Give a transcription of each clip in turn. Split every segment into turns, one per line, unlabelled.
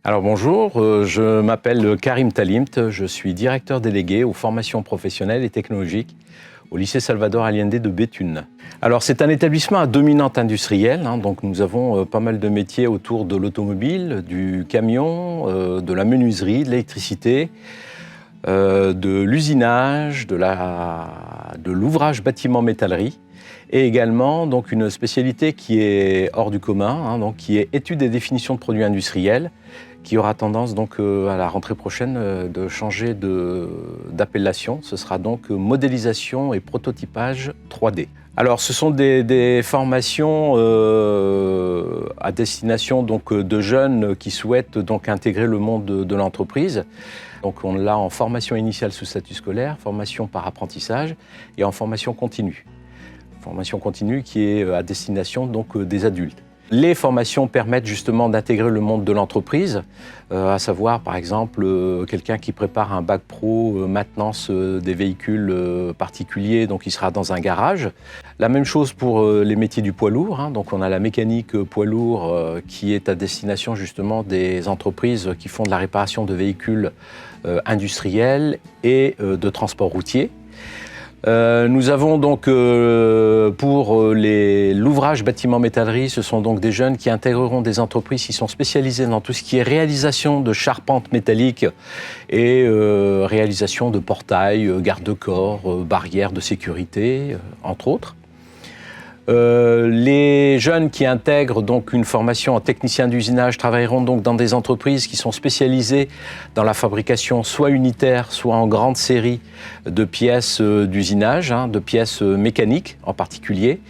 Alors bonjour, je m'appelle Karim Talimt, je suis directeur délégué aux formations professionnelles et technologiques au lycée Salvador Allende de Béthune. Alors c'est un établissement à dominante industrielle, donc nous avons pas mal de métiers autour de l'automobile, du camion, de la menuiserie, de l'électricité, de l'usinage, de l'ouvrage bâtiment métallerie, et également donc, une spécialité qui est hors du commun, donc, qui est étude et définition de produits industriels, qui aura tendance donc, à la rentrée prochaine de changer d'appellation. Ce sera donc modélisation et prototypage 3D. Alors ce sont des formations à destination donc, de jeunes qui souhaitent donc, intégrer le monde de l'entreprise. Donc on l'a en formation initiale sous statut scolaire, formation par apprentissage et en formation continue. Formation continue qui est à destination donc, des adultes. Les formations permettent justement d'intégrer le monde de l'entreprise, à savoir par exemple quelqu'un qui prépare un bac pro maintenance des véhicules particuliers, donc il sera dans un garage. La même chose pour les métiers du poids lourd, donc on a la mécanique poids lourd qui est à destination justement des entreprises qui font de la réparation de véhicules industriels et de transport routier. Nous avons donc pour l'ouvrage bâtiment métallerie, ce sont donc des jeunes qui intégreront des entreprises qui sont spécialisées dans tout ce qui est réalisation de charpentes métalliques et réalisation de portails, garde-corps, barrières de sécurité, entre autres. Les jeunes qui intègrent donc une formation en technicien d'usinage travailleront donc dans des entreprises qui sont spécialisées dans la fabrication soit unitaire, soit en grande série de pièces d'usinage, de pièces mécaniques en particulier.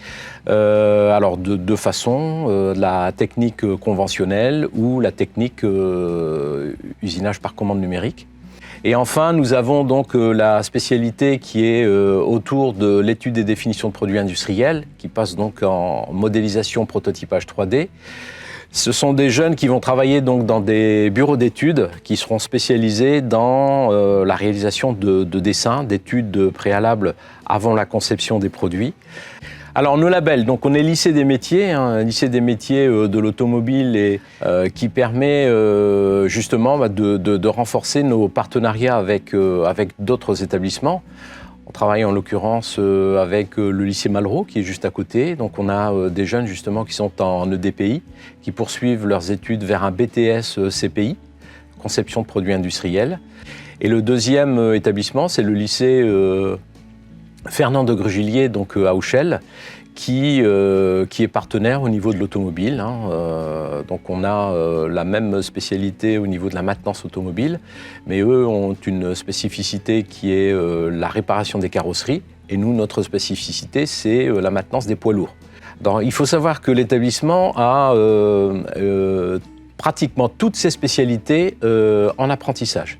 Alors de deux façons, la technique conventionnelle ou la technique usinage par commande numérique. Et enfin, nous avons donc la spécialité qui est autour de l'étude et définition de produits industriels, qui passe donc en modélisation, prototypage 3D. Ce sont des jeunes qui vont travailler donc dans des bureaux d'études qui seront spécialisés dans la réalisation de dessins, d'études préalables avant la conception des produits. Alors nos labels, donc on est lycée des métiers, lycée des métiers de l'automobile et qui permet justement de renforcer nos partenariats avec d'autres établissements. On travaille en l'occurrence avec le lycée Malraux qui est juste à côté. Donc on a des jeunes justement qui sont en EDPI, qui poursuivent leurs études vers un BTS CPI, conception de produits industriels. Et le deuxième établissement, c'est le lycée Fernand de Grugillier, donc à Auchel, qui est partenaire au niveau de l'automobile. Donc on a la même spécialité au niveau de la maintenance automobile, mais eux ont une spécificité qui est la réparation des carrosseries, et nous, notre spécificité, c'est la maintenance des poids lourds. Donc, il faut savoir que l'établissement a pratiquement toutes ses spécialités en apprentissage.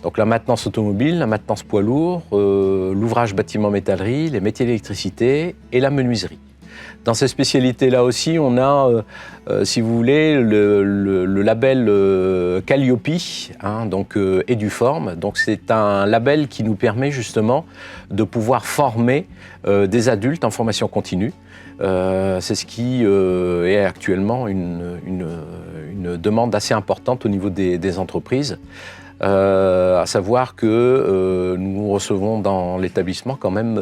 Donc la maintenance automobile, la maintenance poids lourd, l'ouvrage bâtiment métallerie, les métiers d'électricité et la menuiserie. Dans ces spécialités-là aussi, on a, si vous voulez, le label Calliope, donc Eduform. Donc c'est un label qui nous permet justement de pouvoir former des adultes en formation continue. C'est ce qui est actuellement une demande assez importante au niveau des entreprises. À savoir que nous recevons dans l'établissement quand même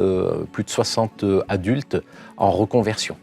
plus de 60 adultes en reconversion.